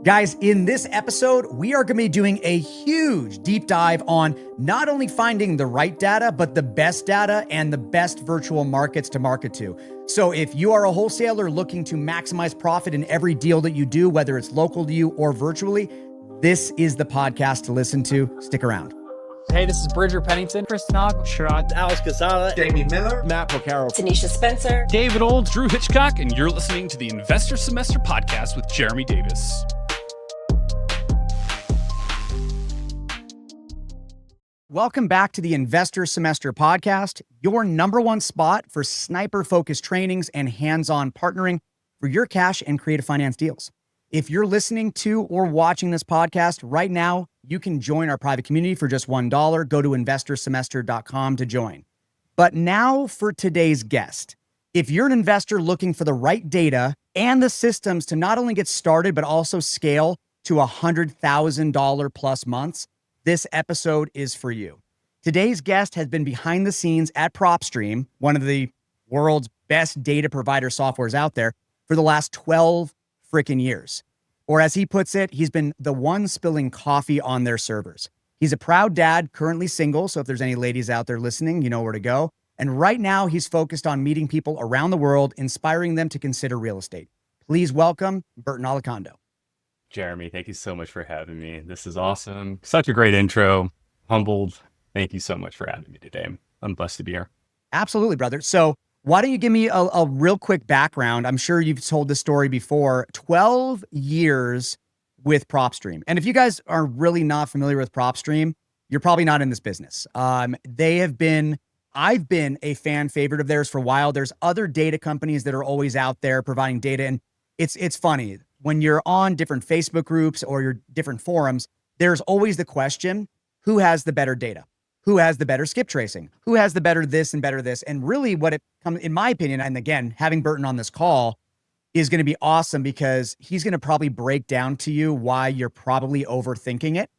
Guys, in this episode, we are going to be doing a huge deep dive on not only finding the right data, but the best data and the best virtual markets to market to. So if you are a wholesaler looking to maximize profit in every deal that you do, whether it's local to you or virtually, this is the podcast to listen to. Stick around. Hey, this is Bridger Pennington, Chris Nog, Sherrod, Alex Casala, Jamie Miller, Matt Porcaro, Tanisha Spencer, David Old, Drew Hitchcock, and you're listening to the Investor Semester Podcast with Jeremy Davis. Welcome back to the Investor Semester Podcast, your number one spot for sniper-focused trainings and hands-on partnering for your cash and creative finance deals. If you're listening to or watching this podcast right now, you can join our private community for just $1. Go to investorsemester.com to join. But now for today's guest. If you're an investor looking for the right data and the systems to not only get started, but also scale to $100,000 plus months, this episode is for you. Today's guest has been behind the scenes at PropStream, one of the world's best data provider softwares out there, for the last 12 freaking years. Or as he puts it, he's been the one spilling coffee on their servers. He's a proud dad, currently single, so if there's any ladies out there listening, you know where to go. And right now, he's focused on meeting people around the world, inspiring them to consider real estate. Please welcome Burton Alicando. Jeremy, thank you so much for having me. This is awesome. Such a great intro. Humbled. Thank you so much for having me today. I'm blessed to be here. Absolutely, brother. So why don't you give me a real quick background? I'm sure you've told this story before. 12 years with PropStream. And if you guys are really not familiar with PropStream, you're probably not in this business. I've been a fan favorite of theirs for a while. There's other data companies that are always out there providing data. And it's funny. When you're on different Facebook groups or your different forums, there's always the question, who has the better data? Who has the better skip tracing? Who has the better this and better this? And really what it comes, in my opinion, and again, having Burton on this call is going to be awesome because he's going to probably break down to you why you're probably overthinking it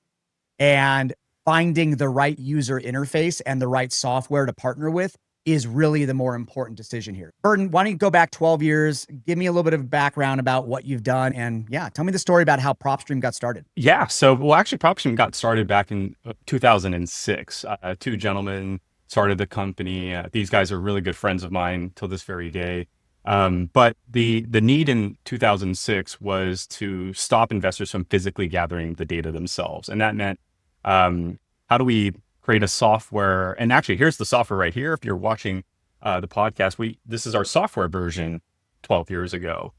and finding the right user interface and the right software to partner with is really the more important decision here. Burton, why don't you go back 12 years, give me a little bit of background about what you've done, and tell me the story about how PropStream got started. Yeah, so actually PropStream got started back in 2006. Two gentlemen started the company. These guys are really good friends of mine till this very day. But the need in 2006 was to stop investors from physically gathering the data themselves. And that meant, how do we create a software? And actually, here's the software right here. If you're watching the podcast, this is our software version 12 years ago.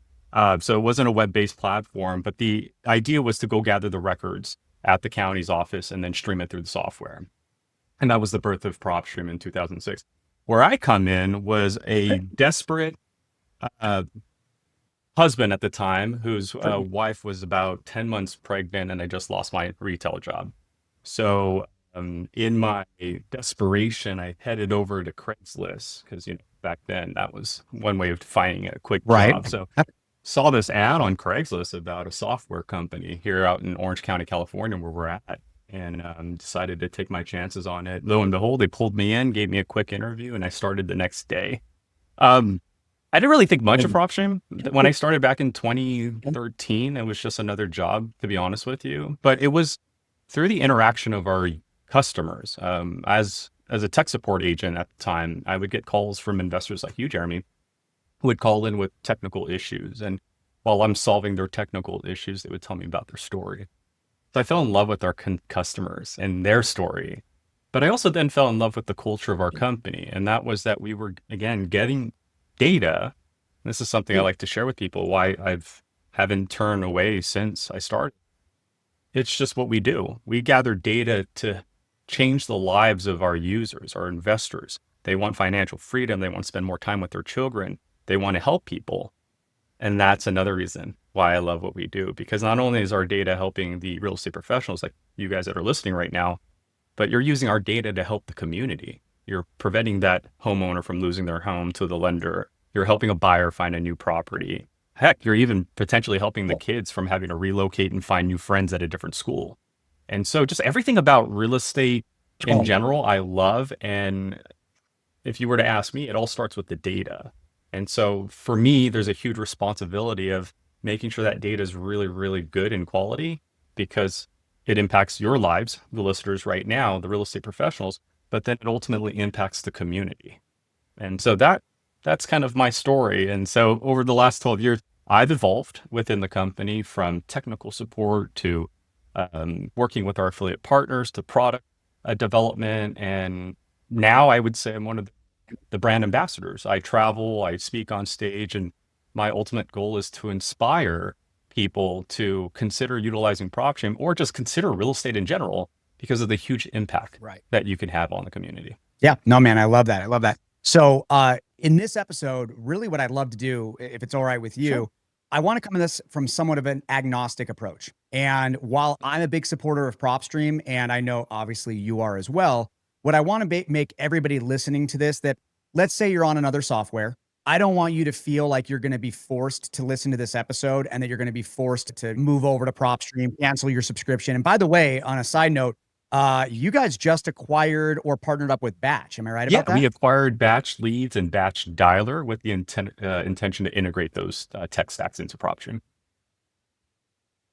So it wasn't a web-based platform, but the idea was to go gather the records at the county's office and then stream it through the software. And that was the birth of PropStream in 2006. Where I come in was a desperate husband at the time whose wife was about 10 months pregnant, and I just lost my retail job. So in my desperation, I headed over to Craigslist because, back then that was one way of finding a quick job. So saw this ad on Craigslist about a software company here out in Orange County, California, where we're at, and decided to take my chances on it. Lo and behold, they pulled me in, gave me a quick interview, and I started the next day. I didn't really think much of PropStream. When I started back in 2013, it was just another job, to be honest with you. But it was through the interaction of our customers. As a tech support agent at the time, I would get calls from investors like you, Jeremy, who would call in with technical issues. And while I'm solving their technical issues, they would tell me about their story. So I fell in love with our customers and their story. But I also then fell in love with the culture of our company. And that was that we were, again, getting data. This is something I like to share with people, why haven't turned away since I started. It's just what we do. We gather data to change the lives of our users, our investors. They want financial freedom. They want to spend more time with their children. They want to help people. And that's another reason why I love what we do, because not only is our data helping the real estate professionals like you guys that are listening right now, but you're using our data to help the community. You're preventing that homeowner from losing their home to the lender. You're helping a buyer find a new property. Heck, you're even potentially helping the kids from having to relocate and find new friends at a different school. And so just everything about real estate in general, I love. And if you were to ask me, it all starts with the data. And so for me, there's a huge responsibility of making sure that data is really, really good in quality, because it impacts your lives, the listeners right now, the real estate professionals, but then it ultimately impacts the community. And so that's kind of my story. And so over the last 12 years, I've evolved within the company from technical support to working with our affiliate partners to product development. And now I would say I'm one of the brand ambassadors. I travel, I speak on stage, and my ultimate goal is to inspire people to consider utilizing PropStream or just consider real estate in general because of the huge impact that you can have on the community. Yeah, no, man, I love that. I love that. So in this episode, really what I'd love to do, if it's all right with you, Sure. I want to come at this from somewhat of an agnostic approach. And while I'm a big supporter of PropStream, and I know obviously you are as well, what I want to make everybody listening to this, that let's say you're on another software. I don't want you to feel like you're going to be forced to listen to this episode and that you're going to be forced to move over to PropStream, cancel your subscription. And by the way, on a side note, you guys just acquired or partnered up with Batch. Am I right about that? We acquired Batch Leads and Batch Dialer with the intention to integrate those tech stacks into PropStream.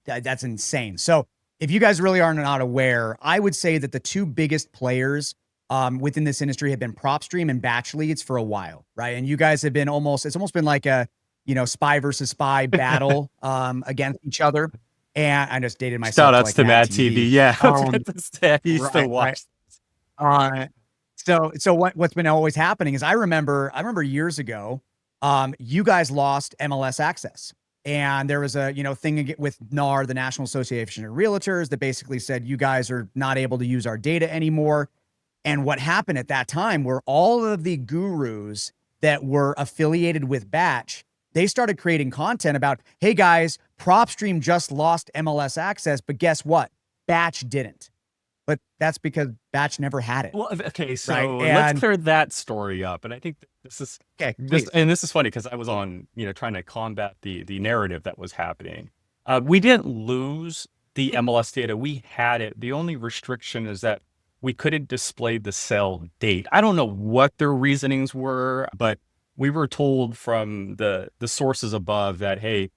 That's insane. So if you guys really are not aware, I would say that the two biggest players within this industry have been PropStream and Batch Leads for a while, right? And you guys have been it's almost been like a, spy versus spy battle against each other. And I just dated myself. Shout outs to Mad TV. Yeah. I used to watch. So what's been always happening is I remember years ago, you guys lost MLS access. And there was a, thing with NAR, the National Association of Realtors, that basically said, you guys are not able to use our data anymore. And what happened at that time were all of the gurus that were affiliated with Batch, they started creating content about, hey guys, PropStream just lost MLS access, but guess what? Batch didn't. But that's because Batch never had it. Well, okay, so let's clear that story up. And I think this is okay. This is funny because I was on, trying to combat the narrative that was happening. We didn't lose the MLS data; we had it. The only restriction is that we couldn't display the sale date. I don't know what their reasonings were, but we were told from the sources above that, hey,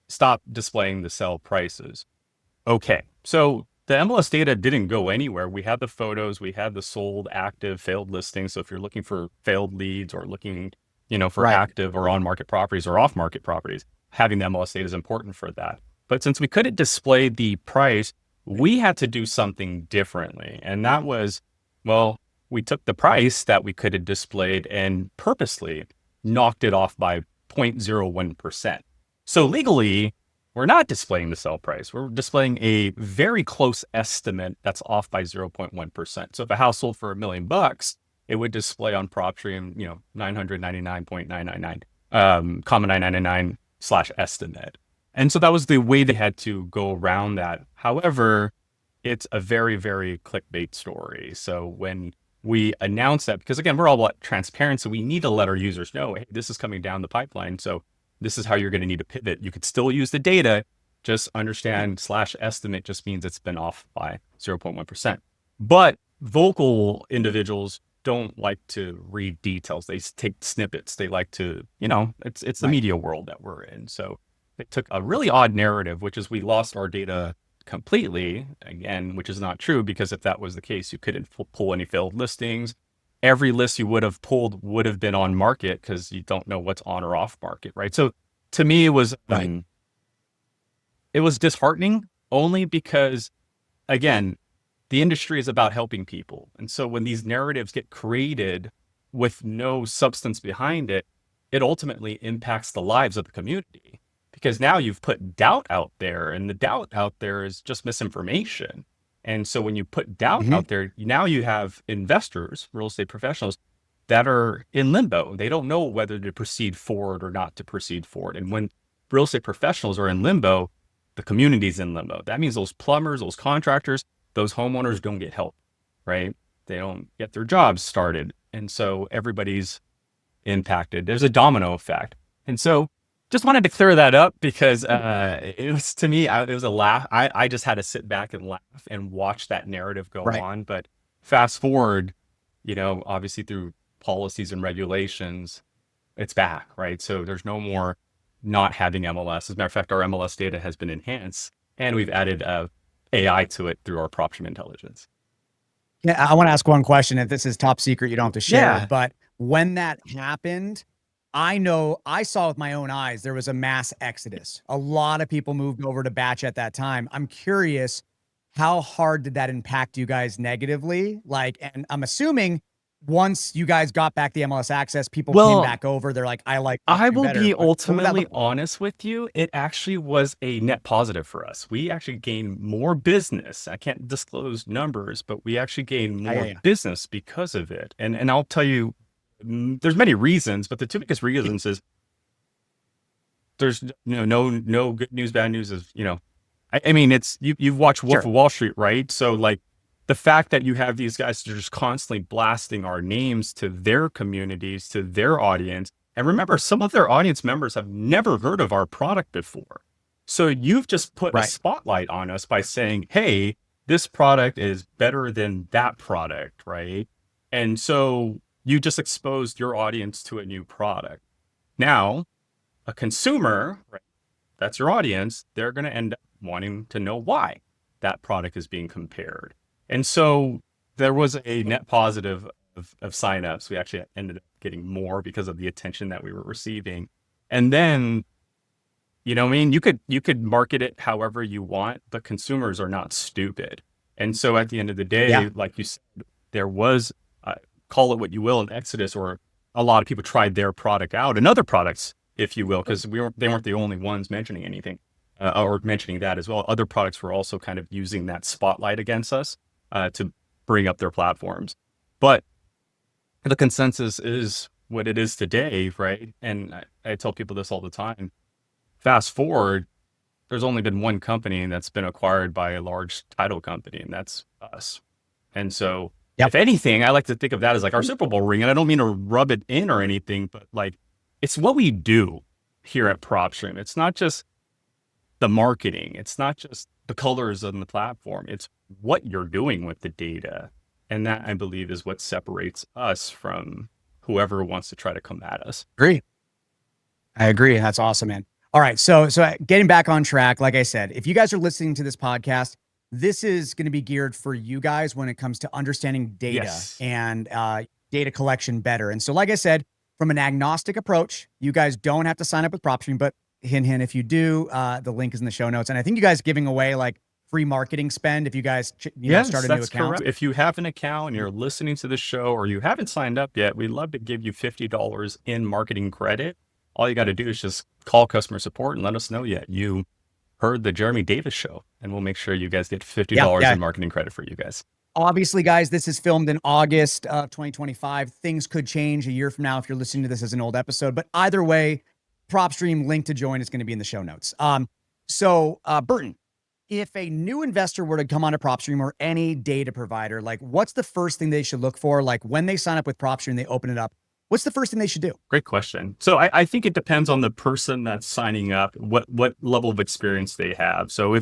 stop displaying the sell prices. Okay, so the MLS data didn't go anywhere. We had the photos, we had the sold, active, failed listings. So if you're looking for failed leads or looking, for active or on-market properties or off-market properties, having the MLS data is important for that. But since we couldn't display the price, we had to do something differently. And that was, we took the price that we could have displayed and purposely knocked it off by 0.01%. So legally, we're not displaying the sell price. We're displaying a very close estimate that's off by 0.1%. So if a house sold for $1 million, it would display on PropStream, 999.999, comma 999 / estimate. And so that was the way they had to go around that. However, it's a very, very clickbait story. So when we announce that, because again, we're all about transparency, we need to let our users know, hey, this is coming down the pipeline. So this is how you're going to need to pivot. You could still use the data, just understand / estimate just means it's been off by 0.1%. But vocal individuals don't like to read details. They take snippets. They like to, it's the media world that we're in. So they took a really odd narrative, which is we lost our data completely, again, which is not true, because if that was the case, you couldn't pull any failed listings. Every list you would have pulled would have been on market because you don't know what's on or off market, right? So to me, it was disheartening only because, again, the industry is about helping people. And so when these narratives get created with no substance behind it, it ultimately impacts the lives of the community. Because now you've put doubt out there, and the doubt out there is just misinformation. And so when you put doubt out there, now you have investors, real estate professionals, that are in limbo. They don't know whether to proceed forward or not to proceed forward. And when real estate professionals are in limbo, the community's in limbo. That means those plumbers, those contractors, those homeowners don't get help, right? They don't get their jobs started. And so everybody's impacted. There's a domino effect. And so just wanted to clear that up because it was, to me, it was a laugh. I just had to sit back and laugh and watch that narrative go on. But fast forward, obviously through policies and regulations, it's back, right? So there's no more not having MLS. As a matter of fact, our MLS data has been enhanced, and we've added AI to it through our PropStream intelligence. Yeah, I want to ask one question. If this is top secret, you don't have to share. Yeah. But when that happened, I know I saw with my own eyes there was a mass exodus. A lot of people moved over to batch at that time. I'm curious, how hard did that impact you guys negatively? Like, and I'm assuming once you guys got back the MLS access, people came Well, back over. They're like, I like I PropStream will better. be But what would that ultimately look like? honest with you. It actually was a net positive for us. We actually gained more business. I can't disclose numbers, but we actually gained Yeah, more yeah, yeah. business because of it. And I'll tell you, there's many reasons, but the two biggest reasons is there's no good news, bad news is, I mean, it's you've watched Wolf Sure. of Wall Street, right? So like the fact that you have these guys that are just constantly blasting our names to their communities, to their audience. And remember, some of their audience members have never heard of our product before. So you've just put a Right. spotlight on us by saying, hey, this product is better than that product, right? And so you just exposed your audience to a new product. Now, a consumer, right, that's your audience, they're going to end up wanting to know why that product is being compared. And so there was a net positive of signups. We actually ended up getting more because of the attention that we were receiving. And then, you know what I mean? You could market it however you want, but consumers are not stupid. And so at the end of the day, Yeah. like you said, there was, call it what you will, an exodus, or a lot of people tried their product out and other products, if you will, because they weren't the only ones mentioning anything or mentioning that as well. Other products were also kind of using that spotlight against us to bring up their platforms. But the consensus is what it is today, right? And I tell people this all the time. Fast forward, there's only been one company that's been acquired by a large title company, and that's us. And so, Yep. if anything, I like to think of that as like our Super Bowl ring. And I don't mean to rub it in or anything, but like it's what we do here at PropStream. It's not just the marketing. It's not just the colors on the platform. It's what you're doing with the data. And that, I believe, is what separates us from whoever wants to try to come at us. Agree. I agree. That's awesome, man. All right. So getting back on track, like I said, if you guys are listening to this podcast, this is going to be geared for you guys when it comes to understanding data Yes. and data collection better. And so, like I said, from an agnostic approach, you guys don't have to sign up with PropStream, but hint, if you do, the link is in the show notes. And I think you guys giving away like free marketing spend if you guys start a new account. Correct. If you have an account and you're listening to the show or you haven't signed up yet, we'd love to give you $50 in marketing credit. All you got to do is just call customer support and let us know you heard the Jeremy Davis show, and we'll make sure you guys get $50 in marketing credit for you guys. Obviously, guys, this is filmed in August of 2025. Things could change a year from now if you're listening to this as an old episode. But either way, PropStream link to join is going to be in the show notes. So Burton, if a new investor were to come onto PropStream or any data provider, like what's the first thing they should look for? Like when they sign up with PropStream, they open it up. What's the first thing they should do? Great question. So I think it depends on the person that's signing up, what level of experience they have. So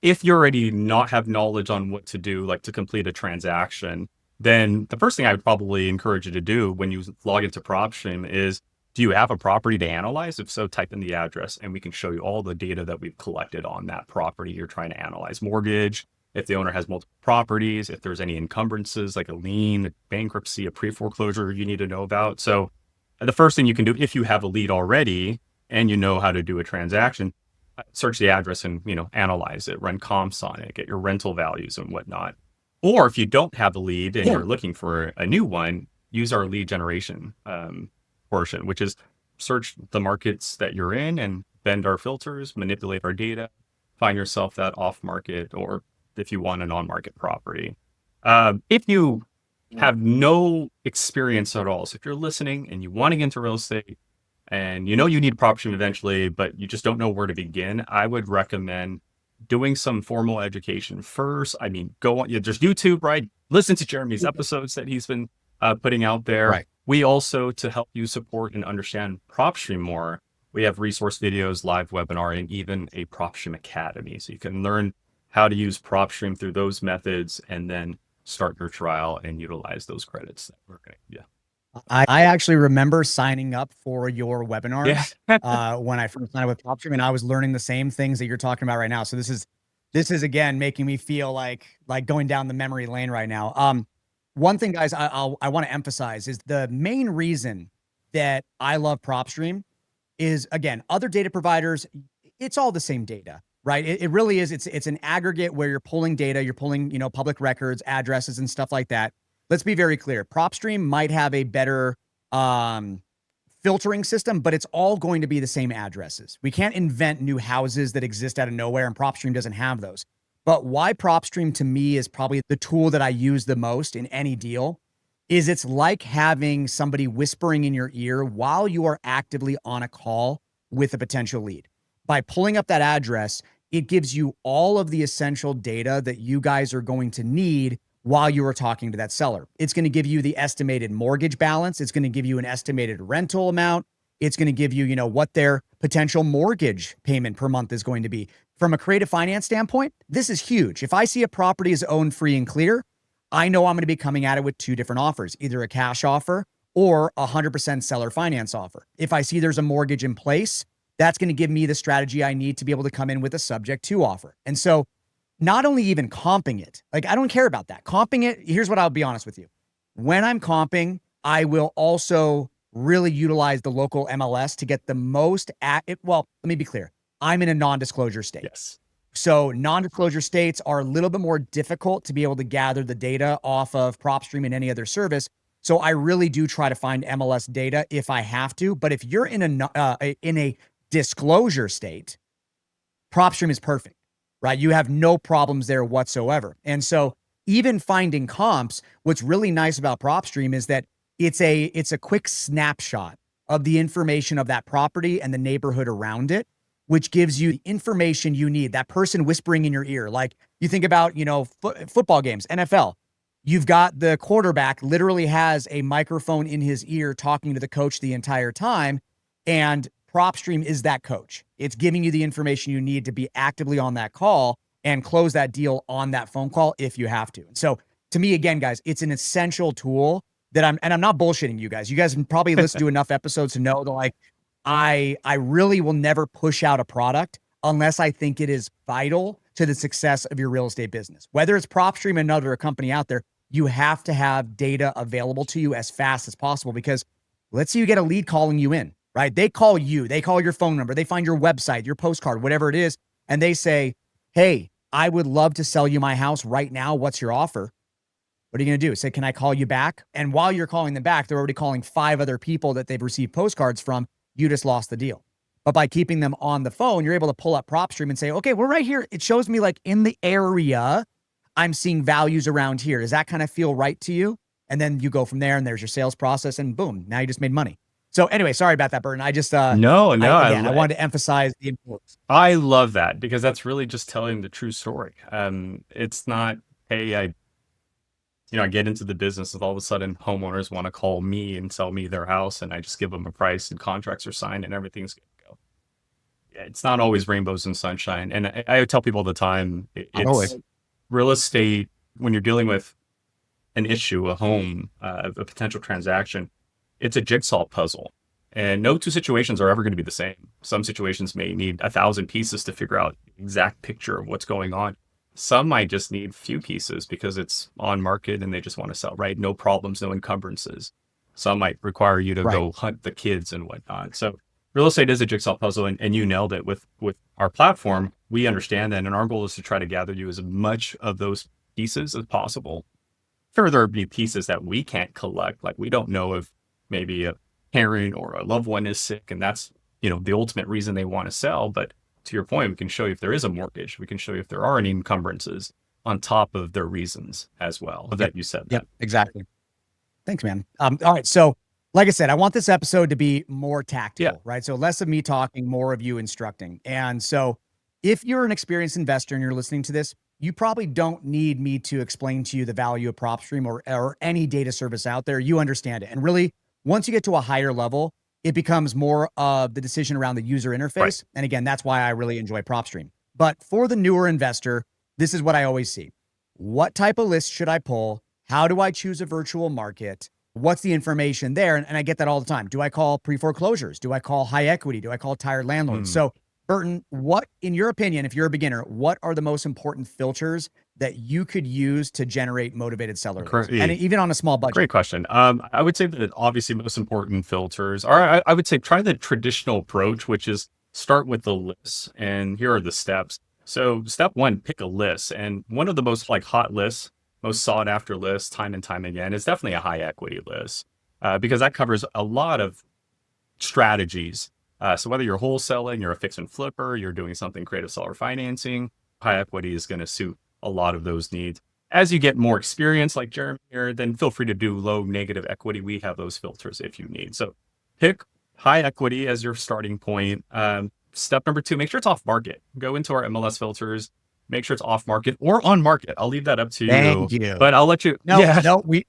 if you already not have knowledge on what to do, like to complete a transaction, then the first thing I would probably encourage you to do when you log into PropStream is, do you have a property to analyze? If so, type in the address and we can show you all the data that we've collected on that property you're trying to analyze. Mortgage, if the owner has multiple properties, if there's any encumbrances like a lien, a bankruptcy, a pre-foreclosure you need to know about. So the first thing you can do, if you have a lead already and you know how to do a transaction, search the address and, analyze it, run comps on it, get your rental values and whatnot. Or if you don't have a lead and you're looking for a new one, use our lead generation portion, which is search the markets that you're in and bend our filters, manipulate our data, find yourself that off market, or if you want an on market property. If you have no experience at all, so if you're listening and you want to get into real estate and you need PropStream eventually, but you just don't know where to begin, I would recommend doing some formal education first. I mean, go on, there's YouTube, right? Listen to Jeremy's episodes that he's been putting out there. Right. We also, to help you support and understand PropStream more, we have resource videos, live webinar, and even a PropStream Academy. So you can learn how to use PropStream through those methods and then start your trial and utilize those credits that we're going to give you. I actually remember signing up for your webinars Yeah. when I first signed up with PropStream, and I was learning the same things that you're talking about right now. So this is again making me feel like going down the memory lane right now. One thing, guys, I want to emphasize is the main reason that I love PropStream is, again, other data providers, it's all the same data, right? It really is. It's an aggregate where you're pulling data, you're pulling, public records, addresses, and stuff like that. Let's be very clear. PropStream might have a better filtering system, but it's all going to be the same addresses. We can't invent new houses that exist out of nowhere, and PropStream doesn't have those. But why PropStream to me is probably the tool that I use the most in any deal is it's like having somebody whispering in your ear while you are actively on a call with a potential lead. By pulling up that address, it gives you all of the essential data that you guys are going to need while you are talking to that seller. It's going to give you the estimated mortgage balance. It's going to give you an estimated rental amount. It's going to give you, what their potential mortgage payment per month is going to be. From a creative finance standpoint, this is huge. If I see a property is owned free and clear, I know I'm going to be coming at it with two different offers, either a cash offer or a 100% seller finance offer. If I see there's a mortgage in place, that's going to give me the strategy I need to be able to come in with a subject to offer. And so not only even comping it, like I don't care about that. Comping it, here's what I'll be honest with you. When I'm comping, I will also really utilize the local MLS to get the most well, let me be clear. I'm in a non-disclosure state. Yes. So non-disclosure states are a little bit more difficult to be able to gather the data off of PropStream and any other service. So I really do try to find MLS data if I have to. But if you're in a disclosure state, PropStream is perfect, right? You have no problems there whatsoever. And so even finding comps, what's really nice about PropStream is that it's a quick snapshot of the information of that property and the neighborhood around it, which gives you the information you need. That person whispering in your ear, like you think about, football games, NFL. You've got the quarterback literally has a microphone in his ear talking to the coach the entire time. And PropStream is that coach. It's giving you the information you need to be actively on that call and close that deal on that phone call if you have to. And so to me, again, guys, it's an essential tool that I'm not bullshitting you guys. You guys can probably listen to enough episodes to know that I really will never push out a product unless I think it is vital to the success of your real estate business. Whether it's PropStream or another company out there, you have to have data available to you as fast as possible, because let's say you get a lead calling you in, right? They call you, they call your phone number, they find your website, your postcard, whatever it is, and they say, hey, I would love to sell you my house right now. What's your offer? What are you going to do? Say, can I call you back? And while you're calling them back, they're already calling 5 other people that they've received postcards from. You just lost the deal. But by keeping them on the phone, you're able to pull up PropStream and say, okay, we're right here. It shows me like in the area, I'm seeing values around here. Does that kind of feel right to you? And then you go from there and there's your sales process and boom, now you just made money. So anyway, sorry about that, Burton. I just, No, I wanted to emphasize the importance. I love that because that's really just telling the true story. It's not, hey, I get into the business and all of a sudden homeowners want to call me and sell me their house and I just give them a price and contracts are signed and everything's good to go. It's not always rainbows and sunshine. And I tell people all the time, it's real estate, when you're dealing with an issue, a home, a potential transaction, it's a jigsaw puzzle. And no two situations are ever going to be the same. Some situations may need 1,000 pieces to figure out the exact picture of what's going on. Some might just need few pieces because it's on market and they just want to sell, right? No problems, no encumbrances. Some might require you to go hunt the kids and whatnot. So real estate is a jigsaw puzzle, and you nailed it with our platform. We understand that, and our goal is to try to gather you as much of those pieces as possible. Sure, there be pieces that we can't collect, like we don't know if maybe a parent or a loved one is sick, and that's the ultimate reason they want to sell. But to your point, we can show you if there is a mortgage. We can show you if there are any encumbrances on top of their reasons as well. That you said that. Yep, exactly. Thanks, man. All right. So like I said, I want this episode to be more tactical, right? So less of me talking, more of you instructing. And so if you're an experienced investor and you're listening to this, you probably don't need me to explain to you the value of PropStream or any data service out there. You understand it. And really, once you get to a higher level, it becomes more of the decision around the user interface. Right. And again, that's why I really enjoy PropStream. But for the newer investor, this is what I always see. What type of list should I pull? How do I choose a virtual market? What's the information there? And I get that all the time. Do I call pre-foreclosures? Do I call high equity? Do I call tired landlords? So Burton, what, in your opinion, if you're a beginner, what are the most important filters that you could use to generate motivated seller leads? And even on a small budget? Great question. I would say that obviously most important filters are, I would say try the traditional approach, which is start with the list. And here are the steps. So step one, pick a list. And one of the most hot lists, most sought after lists time and time again is definitely a high equity list because that covers a lot of strategies. So whether you're wholesaling, you're a fix and flipper, you're doing something creative seller financing, high equity is going to suit a lot of those needs. As you get more experience like Jeremy here, then feel free to do low negative equity. We have those filters if you need. So pick high equity as your starting point. Step number two, make sure it's off market. Go into our MLS filters, make sure it's off market or on market. I'll leave that up to you. Thank you. But I'll let you.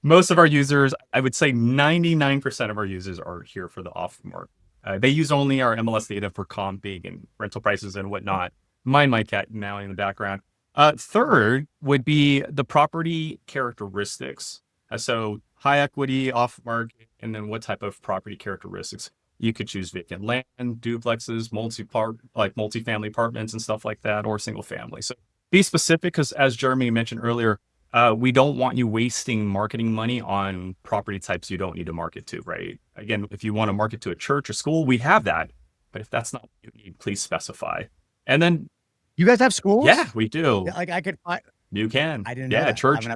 Most of our users, I would say 99% of our users are here for the off market. They use only our MLS data for comping and rental prices and whatnot. Mind my cat now in the background. Third would be the property characteristics. So high equity, off market, and then what type of property characteristics. You could choose vacant land, duplexes, multifamily apartments and stuff like that, or single family. So be specific because as Jeremy mentioned earlier, we don't want you wasting marketing money on property types you don't need to market to, right? Again, if you want to market to a church or school, we have that. But if that's not what you need, please specify. And then you guys have schools? Yeah, we do. You can. I didn't know that. Churches,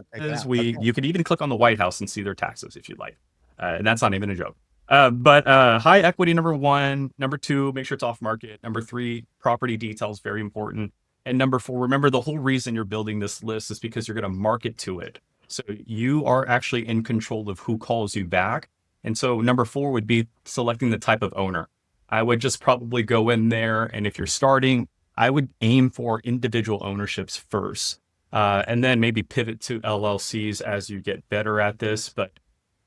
you could even click on the White House and see their taxes if you'd like. And that's not even a joke. But high equity, number one. Number two, make sure it's off market. Number three, property details, very important. And number four, remember the whole reason you're building this list is because you're going to market to it. So you are actually in control of who calls you back. And so number four would be selecting the type of owner. I would just probably go in there. And if you're starting, I would aim for individual ownerships first. And then maybe pivot to LLCs as you get better at this. But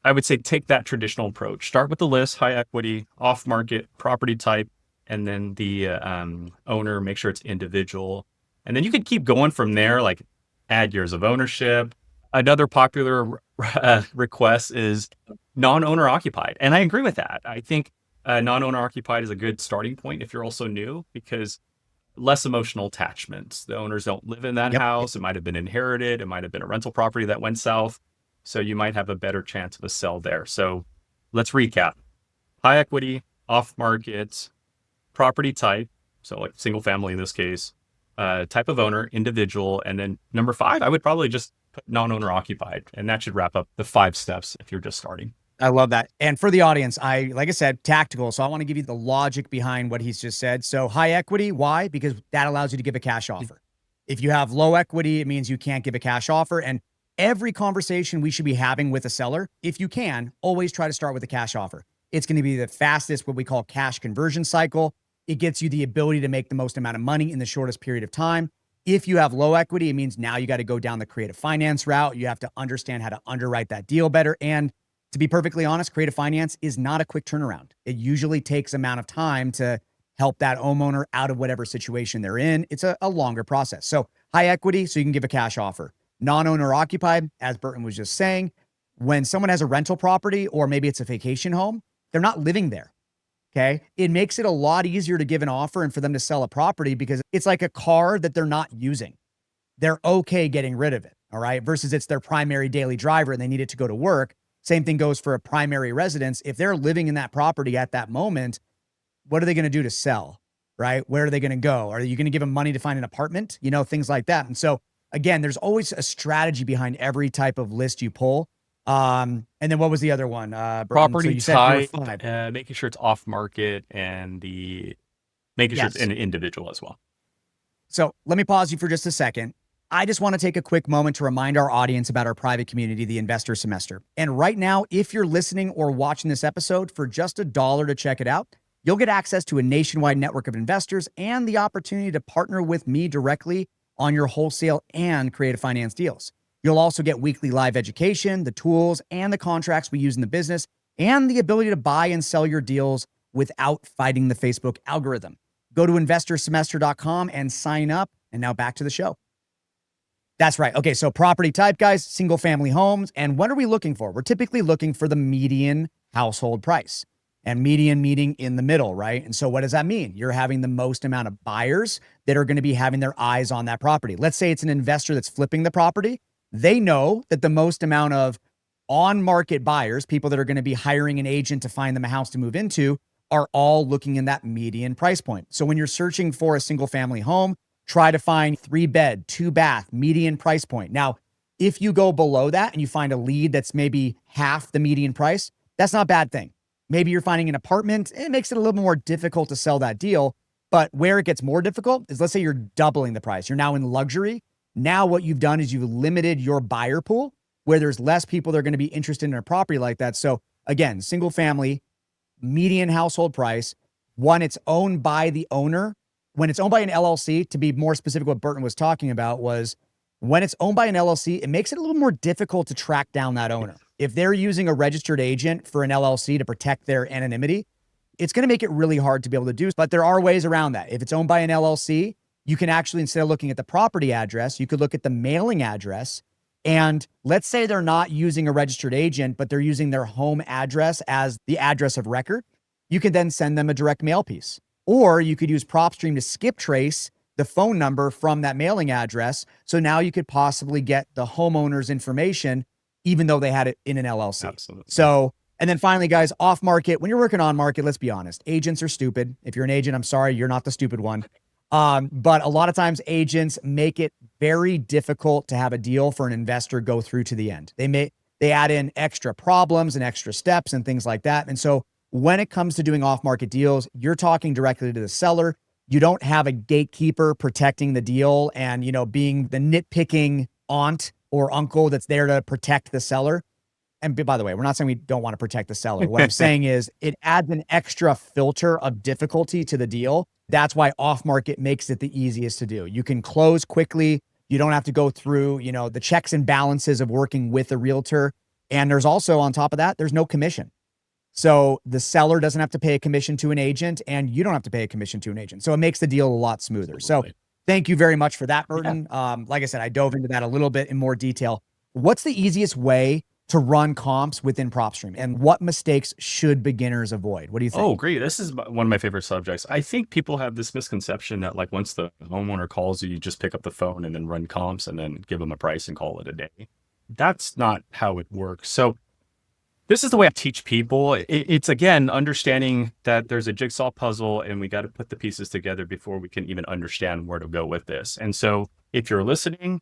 I would say take that traditional approach. Start with the list, high equity, off market, property type, and then the owner, make sure it's individual. And then you can keep going from there, like add years of ownership. Another popular request is non-owner occupied. And I agree with that. I think non-owner occupied is a good starting point if you're also new because less emotional attachments. The owners don't live in that house. It might have been inherited. It might have been a rental property that went south. So you might have a better chance of a sell there. So let's recap. High equity, off market, property type. So like single family in this case, type of owner, individual. And then number five, I would probably just put non-owner occupied. And that should wrap up the 5 steps if you're just starting. I love that. And for the audience, like I said, tactical. So I want to give you the logic behind what he's just said. So high equity, why? Because that allows you to give a cash offer. If you have low equity, it means you can't give a cash offer. And every conversation we should be having with a seller, if you can, always try to start with a cash offer. It's going to be the fastest, what we call cash conversion cycle. It gets you the ability to make the most amount of money in the shortest period of time. If you have low equity, it means now you got to go down the creative finance route. You have to understand how to underwrite that deal better. And to be perfectly honest, creative finance is not a quick turnaround. It usually takes amount of time to help that homeowner out of whatever situation they're in. It's a longer process. So high equity, so you can give a cash offer. Non-owner occupied, as Burton was just saying, when someone has a rental property or maybe it's a vacation home, they're not living there. Okay. It makes it a lot easier to give an offer and for them to sell a property because it's like a car that they're not using. They're okay getting rid of it. All right. Versus it's their primary daily driver and they need it to go to work. Same thing goes for a primary residence. If they're living in that property at that moment, what are they going to do to sell? Right? Where are they going to go? Are you going to give them money to find an apartment? You know, things like that. And so again, there's always a strategy behind every type of list you pull. And then what was the other one? Property type, making sure it's off market and making sure it's an individual as well. So let me pause you for just a second. I just want to take a quick moment to remind our audience about our private community, the Investor Semester. And right now, if you're listening or watching this episode for just $1 to check it out, you'll get access to a nationwide network of investors and the opportunity to partner with me directly on your wholesale and creative finance deals. You'll also get weekly live education, the tools and the contracts we use in the business, and the ability to buy and sell your deals without fighting the Facebook algorithm. Go to investorsemester.com and sign up. And now back to the show. That's right. Okay, so property type, guys, single family homes. And what are we looking for? We're typically looking for the median household price, and median meaning in the middle, right? And so what does that mean? You're having the most amount of buyers that are going to be having their eyes on that property. Let's say it's an investor that's flipping the property. They know that the most amount of on-market buyers, people that are going to be hiring an agent to find them a house to move into, are all looking in that median price point. So when you're searching for a single family home, try to find 3-bed, 2-bath, median price point. Now, if you go below that and you find a lead that's maybe half the median price, that's not a bad thing. Maybe you're finding an apartment, it makes it a little more difficult to sell that deal. But where it gets more difficult is, let's say you're doubling the price. You're now in luxury. Now what you've done is you've limited your buyer pool, where there's less people that are going to be interested in a property like that. So again, single family, median household price. One, it's owned by the owner. When it's owned by an LLC, to be more specific, what Burton was talking about was when it's owned by an LLC, it makes it a little more difficult to track down that owner. If they're using a registered agent for an LLC to protect their anonymity, it's going to make it really hard to be able to do. But there are ways around that. If it's owned by an LLC, you can actually, instead of looking at the property address, you could look at the mailing address. And let's say they're not using a registered agent, but they're using their home address as the address of record. You could then send them a direct mail piece. Or you could use PropStream to skip trace the phone number from that mailing address. So now you could possibly get the homeowner's information, even though they had it in an LLC. Absolutely. So, and then finally, guys, off market, when you're working on market, let's be honest, agents are stupid. If you're an agent, I'm sorry, you're not the stupid one. But a lot of times agents make it very difficult to have a deal for an investor go through to the end. They add in extra problems and extra steps and things like that. And so when it comes to doing off-market deals, you're talking directly to the seller. You don't have a gatekeeper protecting the deal and, being the nitpicking aunt or uncle that's there to protect the seller. And by the way, we're not saying we don't want to protect the seller. What I'm saying is it adds an extra filter of difficulty to the deal. That's why off-market makes it the easiest to do. You can close quickly. You don't have to go through, the checks and balances of working with a realtor. And there's also, on top of that, there's no commission. So the seller doesn't have to pay a commission to an agent, and you don't have to pay a commission to an agent. So it makes the deal a lot smoother. Absolutely. So thank you very much for that, Burton. Like I said, I dove into that a little bit in more detail. What's the easiest way to run comps within PropStream, and what mistakes should beginners avoid? What do you think? Oh, great. This is one of my favorite subjects. I think people have this misconception that once the homeowner calls you, you just pick up the phone and then run comps and then give them a price and call it a day. That's not how it works. So this is the way I teach people. It's again, understanding that there's a jigsaw puzzle and we got to put the pieces together before we can even understand where to go with this. And so if you're listening,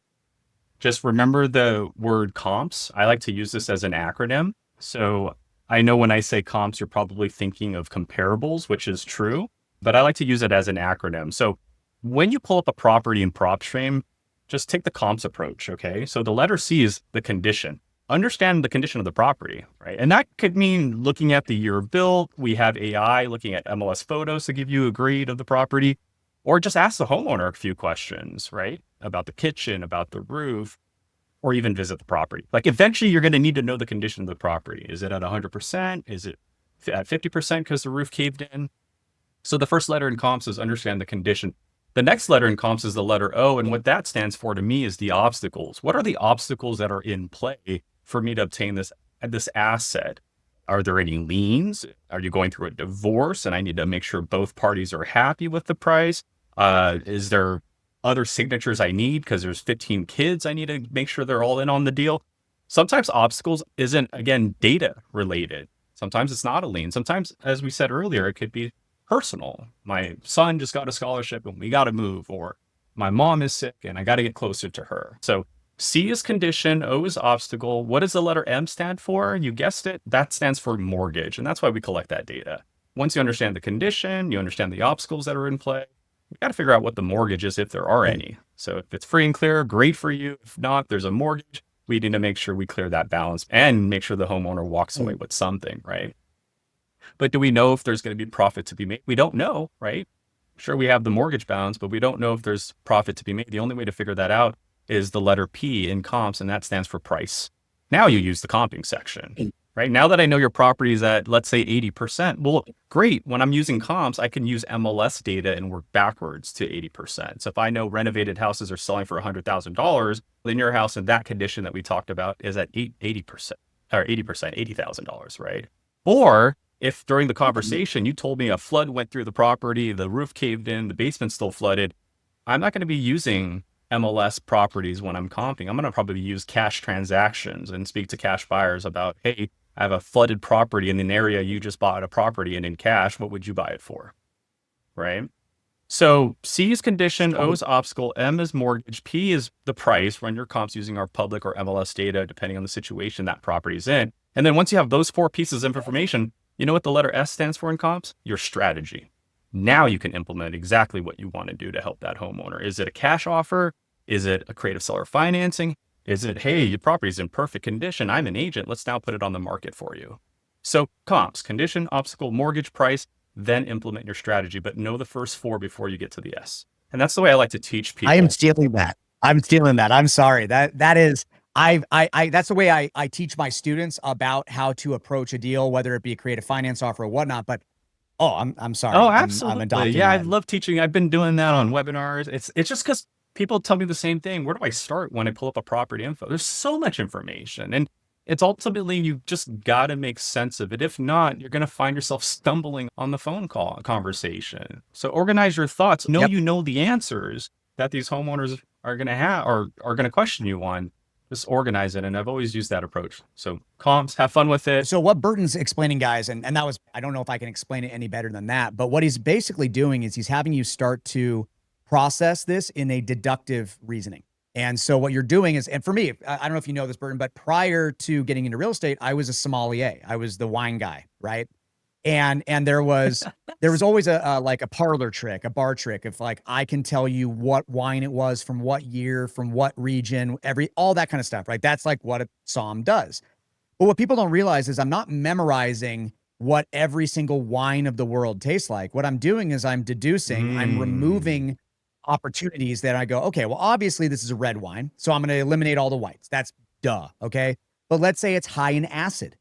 just remember the word comps. I like to use this as an acronym. So I know when I say comps, you're probably thinking of comparables, which is true, but I like to use it as an acronym. So when you pull up a property in PropStream, just take the comps approach, okay? So the letter C is the condition. Understand the condition of the property, right? And that could mean looking at the year of build. We have AI looking at MLS photos to give you a grade of the property, or just ask the homeowner a few questions, right? About the kitchen, about the roof, or even visit the property. Eventually you're going to need to know the condition of the property. Is it at 100%? Is it at 50% because the roof caved in? So the first letter in comps is understand the condition. The next letter in comps is the letter O. And what that stands for to me is the obstacles. What are the obstacles that are in play for me to obtain this asset? Are there any liens? Are you going through a divorce and I need to make sure both parties are happy with the price? Is there other signatures I need because there's 15 kids I need to make sure they're all in on the deal? Sometimes obstacles isn't, again, data related. Sometimes it's not a lien. Sometimes, as we said earlier, it could be personal. My son just got a scholarship and we got to move, or my mom is sick and I got to get closer to her. So C is condition, O is obstacle. What does the letter M stand for? You guessed it. That stands for mortgage. And that's why we collect that data. Once you understand the condition, you understand the obstacles that are in play, you got to figure out what the mortgage is if there are any. So if it's free and clear, great for you. If not, there's a mortgage. We need to make sure we clear that balance and make sure the homeowner walks away with something, right? But do we know if there's going to be profit to be made? We don't know, right? Sure, we have the mortgage balance, but we don't know if there's profit to be made. The only way to figure that out is the letter P in comps, and that stands for price. Now you use the comping section. right? Now that I know your property is at, let's say 80%, well, great. When I'm using comps, I can use MLS data and work backwards to 80%. So if I know renovated houses are selling for $100,000, then your house in that condition that we talked about is at 80% or 80%, $80,000, right? Or if during the conversation you told me a flood went through the property, the roof caved in, the basement's still flooded, I'm not going to be using MLS properties when I'm comping. I'm going to probably use cash transactions and speak to cash buyers about, hey, I have a flooded property in an area you just bought a property in cash. What would you buy it for? Right? So C is condition, O is obstacle, M is mortgage, P is the price. Run your comps using our public or MLS data, depending on the situation that property is in. And then once you have those four pieces of information, you know what the letter S stands for in comps? Your strategy. Now you can implement exactly what you want to do to help that homeowner. Is it a cash offer? Is it a creative seller financing? Is it, hey, your property's in perfect condition. I'm an agent. Let's now put it on the market for you. So comps, condition, obstacle, mortgage, price, then implement your strategy, but know the first four before you get to the S. And that's the way I like to teach people. I am stealing that. I'm stealing that. I'm sorry. That is, that's the way I teach my students about how to approach a deal, whether it be a creative finance offer or whatnot. But I'm sorry. Oh, I'm absolutely. adopting Yeah, I that. love teaching. I've been doing that on webinars. It's just because people tell me the same thing. Where do I start when I pull up a property info? There's so much information, and it's ultimately you just got to make sense of it. If not, you're going to find yourself stumbling on the phone call conversation. So organize your thoughts. Know you know the answers that these homeowners are going to have or are going to question you on. Just organize it. And I've always used that approach. So comps, have fun with it. So what Burton's explaining, guys, and that was, I don't know if I can explain it any better than that, but what he's basically doing is he's having you start to process this in a deductive reasoning. And so what you're doing is, and for me, I don't know if you know this, Burton, but prior to getting into real estate, I was a sommelier. I was the wine guy, right? And there was always a like a parlor trick, a bar trick of like, I can tell you what wine it was from what year, from what region, all that kind of stuff, right? That's like what a somm does. But what people don't realize is I'm not memorizing what every single wine of the world tastes like. What I'm doing is I'm deducing, I'm removing opportunities that I go, okay, well, obviously this is a red wine, so I'm going to eliminate all the whites. That's duh. Okay. But let's say it's high in acid.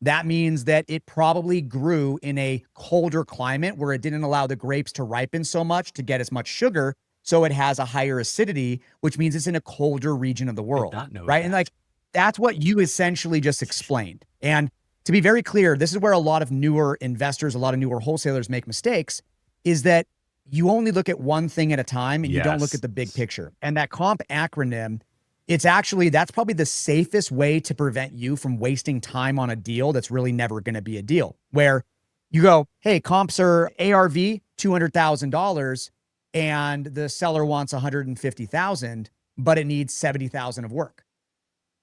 That means that it probably grew in a colder climate where it didn't allow the grapes to ripen so much to get as much sugar. So it has a higher acidity, which means it's in a colder region of the world. Right. And like, that's what you essentially just explained. And to be very clear, this is where a lot of newer investors, a lot of newer wholesalers make mistakes, is that you only look at one thing at a time and you don't look at the big picture. And that comp acronym, that's probably the safest way to prevent you from wasting time on a deal that's really never going to be a deal, where you go, hey, comps are ARV $200,000 and the seller wants 150,000, but it needs 70,000 of work.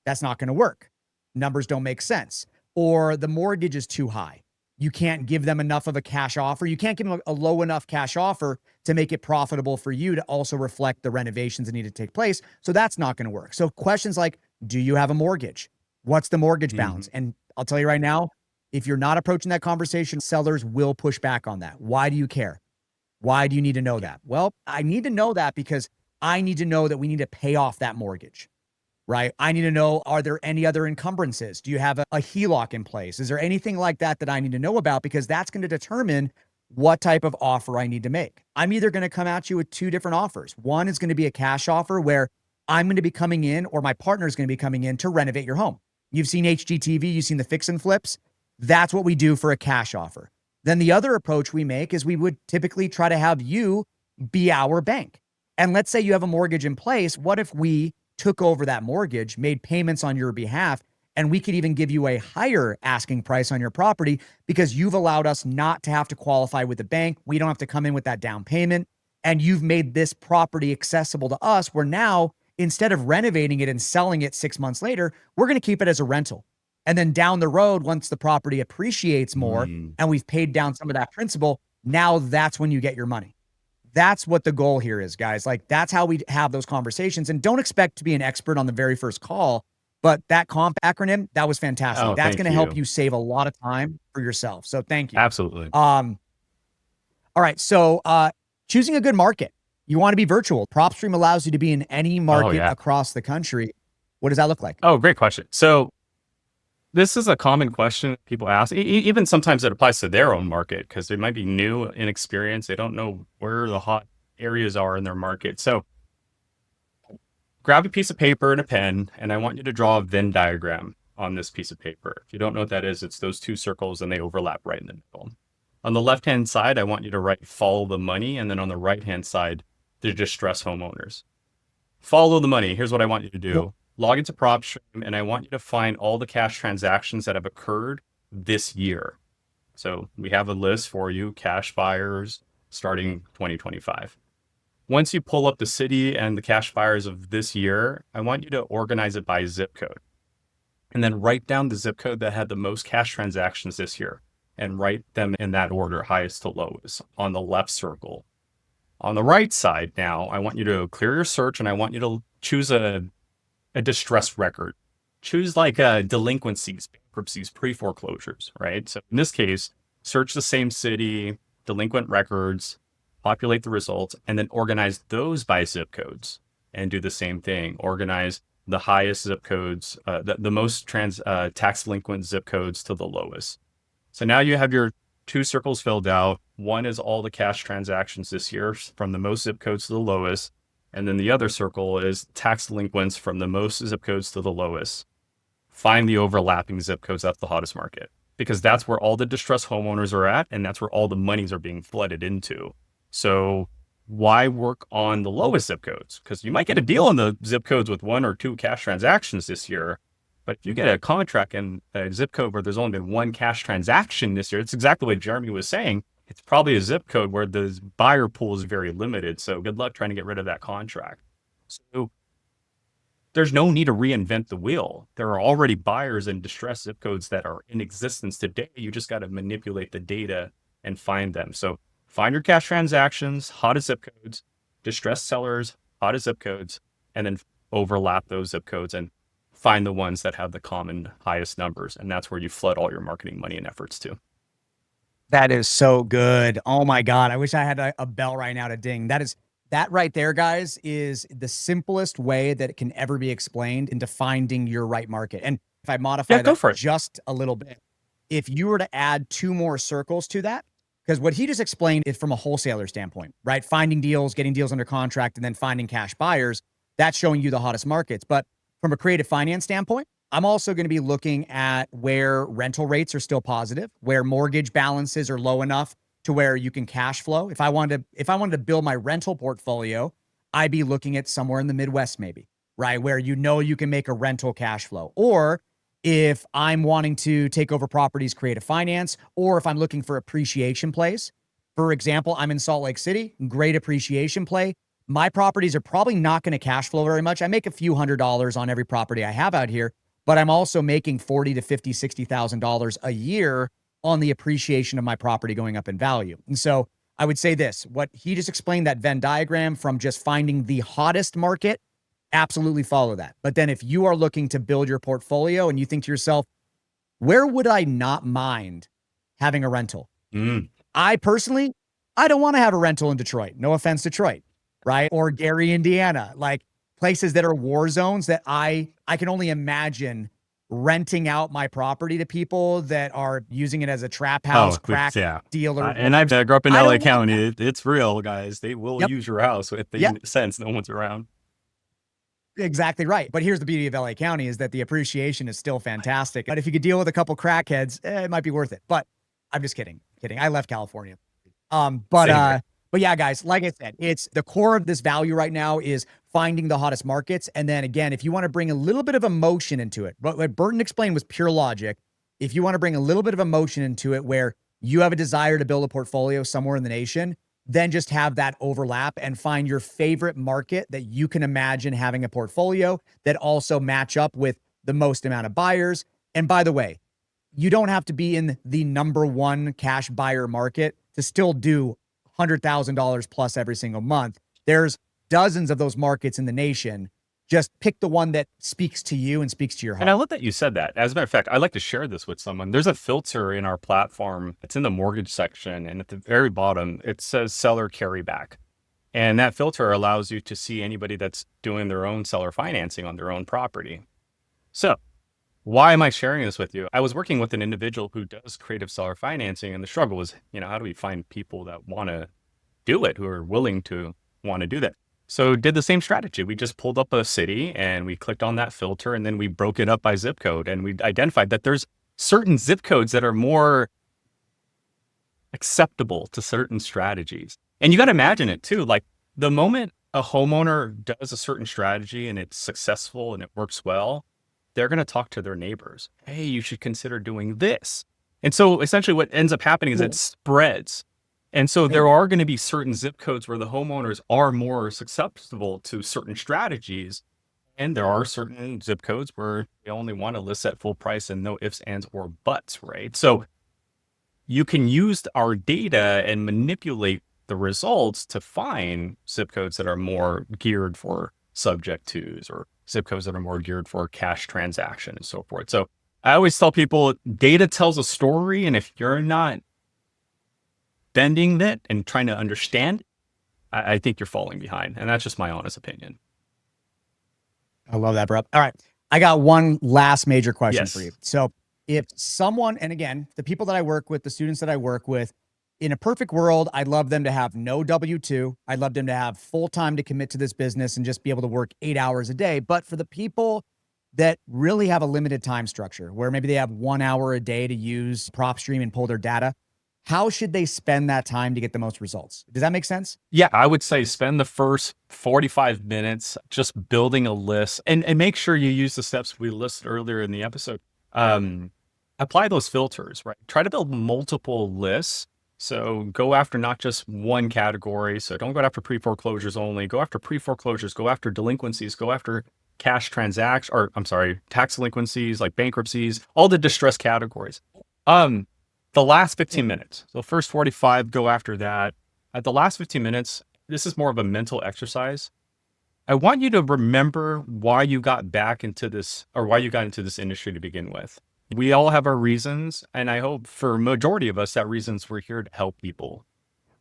That's not going to work. Numbers don't make sense. Or the mortgage is too high. You can't give them enough of a cash offer. You can't give them a low enough cash offer to make it profitable for you to also reflect the renovations that need to take place. So that's not going to work. So questions like, do you have a mortgage? What's the mortgage balance? And I'll tell you right now, if you're not approaching that conversation, sellers will push back on that. Why do you care? Why do you need to know that? Well, I need to know that because I need to know that we need to pay off that mortgage. Right? I need to know, are there any other encumbrances? Do you have a HELOC in place? Is there anything like that that I need to know about? Because that's going to determine what type of offer I need to make. I'm either going to come at you with two different offers. One is going to be a cash offer where I'm going to be coming in, or my partner is going to be coming in to renovate your home. You've seen HGTV, you've seen the fix and flips. That's what we do for a cash offer. Then the other approach we make is we would typically try to have you be our bank. And let's say you have a mortgage in place. What if we took over that mortgage, made payments on your behalf, and we could even give you a higher asking price on your property because you've allowed us not to have to qualify with the bank. We don't have to come in with that down payment. And you've made this property accessible to us, where now, instead of renovating it and selling it 6 months later, we're going to keep it as a rental. And then down the road, once the property appreciates more and we've paid down some of that principal, now that's when you get your money. That's what the goal here is, guys. Like, that's how we have those conversations. And don't expect to be an expert on the very first call, but that comp acronym, that was fantastic. That's going to help you save a lot of time for yourself. So thank you. Absolutely. All right. So choosing a good market. You want to be virtual. PropStream allows you to be in any market across the country. What does that look like? Oh, great question. So This is a common question people ask. Even sometimes it applies to their own market because they might be new, inexperienced. They don't know where the hot areas are in their market. So grab a piece of paper and a pen, and I want you to draw a Venn diagram on this piece of paper. If you don't know what that is, it's those two circles and they overlap right in the middle. On the left-hand side, I want you to write follow the money. And then on the right-hand side, the distressed homeowners. Follow the money. Here's what I want you to do. Log into PropStream, and I want you to find all the cash transactions that have occurred this year. So we have a list for you, cash buyers starting 2025. Once you pull up the city and the cash buyers of this year, I want you to organize it by zip code. And then write down the zip code that had the most cash transactions this year and write them in that order, highest to lowest, on the left circle. On the right side now, I want you to clear your search and I want you to choose a distressed record. Choose like delinquencies, bankruptcies, pre-foreclosures, right? So in this case, search the same city, delinquent records, populate the results, and then organize those by zip codes and do the same thing. Organize the highest zip codes, the most tax delinquent zip codes to the lowest. So now you have your two circles filled out. One is all the cash transactions this year from the most zip codes to the lowest. And then the other circle is tax delinquents from the most zip codes to the lowest. Find the overlapping zip codes. That's the hottest market because that's where all the distressed homeowners are at. And that's where all the monies are being flooded into. So why work on the lowest zip codes? Because you might get a deal on the zip codes with 1 or 2 cash transactions this year. But if you get a contract in a zip code where there's only been 1 cash transaction this year, it's exactly what Jeremy was saying. It's probably a zip code where the buyer pool is very limited. So good luck trying to get rid of that contract. So there's no need to reinvent the wheel. There are already buyers in distressed zip codes that are in existence today. You just got to manipulate the data and find them. So find your cash transactions, hottest zip codes, distressed sellers, hottest zip codes, and then overlap those zip codes and find the ones that have the common highest numbers. And that's where you flood all your marketing money and efforts to. That is so good. Oh my God. I wish I had a bell right now to ding. That right there, guys, is the simplest way that it can ever be explained into finding your right market. And if I modify that just a little bit, if you were to add 2 more circles to that, because what he just explained is from a wholesaler standpoint, right? Finding deals, getting deals under contract, and then finding cash buyers, that's showing you the hottest markets. But from a creative finance standpoint, I'm also going to be looking at where rental rates are still positive, where mortgage balances are low enough to where you can cash flow. If I wanted to build my rental portfolio, I'd be looking at somewhere in the Midwest, maybe, right? Where you can make a rental cash flow. Or if I'm wanting to take over properties, creative finance, or if I'm looking for appreciation plays. For example, I'm in Salt Lake City, great appreciation play. My properties are probably not going to cash flow very much. I make a few $100s on every property I have out here, but I'm also making $40,000 to $50,000, $60,000 a year on the appreciation of my property going up in value. And so I would say this, what he just explained, that Venn diagram from just finding the hottest market, absolutely follow that. But then if you are looking to build your portfolio and you think to yourself, where would I not mind having a rental? I personally, I don't want to have a rental in Detroit. No offense, Detroit, right? Or Gary, Indiana, like places that are war zones that I can only imagine renting out my property to people that are using it as a trap house, crack dealer. And I grew up in LA County. It's real, guys. They will use your house if they sense no one's around. Exactly right. But here's the beauty of LA County is that the appreciation is still fantastic. But if you could deal with a couple crackheads, it might be worth it. But I'm just kidding. I left California. But yeah, guys, like I said, it's the core of this value right now is finding the hottest markets. And then again, if you want to bring a little bit of emotion into it, what Burton explained was pure logic. If you want to bring a little bit of emotion into it where you have a desire to build a portfolio somewhere in the nation, then just have that overlap and find your favorite market that you can imagine having a portfolio that also match up with the most amount of buyers. And by the way, you don't have to be in the #1 cash buyer market to still do $100,000 plus every single month. There's dozens of those markets in the nation. Just pick the one that speaks to you and speaks to your heart. And I love that you said that. As a matter of fact, I'd like to share this with someone. There's a filter in our platform. It's in the mortgage section. And at the very bottom, it says seller carryback. And that filter allows you to see anybody that's doing their own seller financing on their own property. So Why am I sharing this with you? I was working with an individual who does creative seller financing, and the struggle was, how do we find people that want to do it, who are willing to want to do that? So did the same strategy. We just pulled up a city and we clicked on that filter, and then we broke it up by zip code, and we identified that there's certain zip codes that are more acceptable to certain strategies. And you got to imagine it too. Like the moment a homeowner does a certain strategy and it's successful and it works well, they're going to talk to their neighbors. Hey, you should consider doing this. And so essentially what ends up happening is it spreads. And so there are going to be certain zip codes where the homeowners are more susceptible to certain strategies. And there are certain zip codes where they only want to list at full price and no ifs, ands, or buts, right? So you can use our data and manipulate the results to find zip codes that are more geared for subject twos, or zip codes that are more geared for cash transaction and so forth. So I always tell people data tells a story. And if you're not bending it and trying to understand, I think you're falling behind. And that's just my honest opinion. I love that, bro. All right. I got one last major question Yes. for you. So if someone, and again, the people that I work with, the students that I work with, in a perfect world, I'd love them to have no W-2. I'd love them to have full time to commit to this business and just be able to work 8 hours a day. But for the people that really have a limited time structure, where maybe they have 1 hour a day to use PropStream and pull their data, how should they spend that time to get the most results? Does that make sense? Yeah, I would say spend the first 45 minutes just building a list, and make sure you use the steps we listed earlier in the episode. Apply those filters, right? Try to build multiple lists. So go after not just one category. So don't go after pre-foreclosures only. Go after pre-foreclosures, go after delinquencies, go after cash transactions, or I'm sorry, tax delinquencies, like bankruptcies, all the distress categories. The last 15 minutes. So first 45, go after that. At the last 15 minutes, this is more of a mental exercise. I want you to remember why you got back into this, or why you got into this industry to begin with. We all have our reasons, and I hope for a majority of us, that reasons we're here to help people,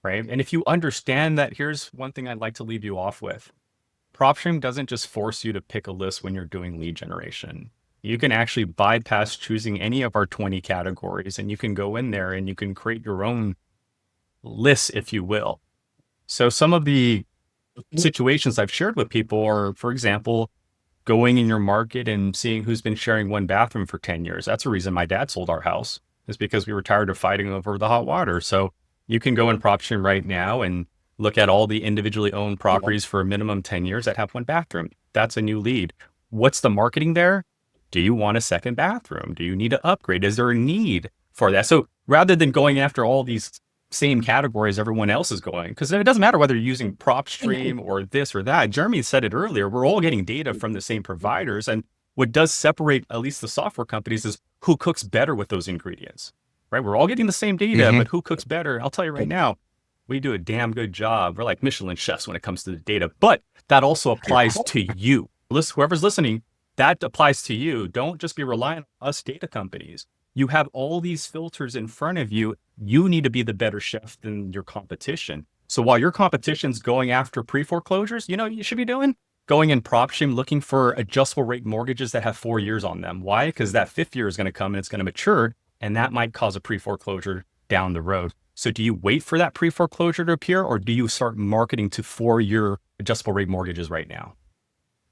right? And if you understand that, here's one thing I'd like to leave you off with. PropStream doesn't just force you to pick a list when you're doing lead generation. You can actually bypass choosing any of our 20 categories, and you can go in there and you can create your own list, if you will. So some of the situations I've shared with people are, for example, going in your market and seeing who's been sharing one bathroom for 10 years. That's the reason my dad sold our house, is because we were tired of fighting over the hot water. So you can go in PropStream right now and look at all the individually owned properties for a minimum 10 years that have one bathroom. That's a new lead. What's the marketing there? Do you want a second bathroom? Do you need to upgrade? Is there a need for that? So rather than going after all these same categories everyone else is going, because it doesn't matter whether you're using PropStream or this or that. Jeremy said it earlier, we're all getting data from the same providers. And what does separate at least the software companies is who cooks better with those ingredients, right? We're all getting the same data, but who cooks better? I'll tell you right now, we do a damn good job. We're like Michelin chefs when it comes to the data, but that also applies to you. Whoever's listening, that applies to you. Don't just be relying on us data companies. You have all these filters in front of you. You need to be the better chef than your competition. So while your competition's going after pre-foreclosures, you know what you should be doing? Going in PropStream, looking for adjustable rate mortgages that have 4 years on them. Why? Because that fifth year is going to come and it's going to mature, and that might cause a pre-foreclosure down the road. So do you wait for that pre-foreclosure to appear, or do you start marketing to 4-year adjustable rate mortgages right now?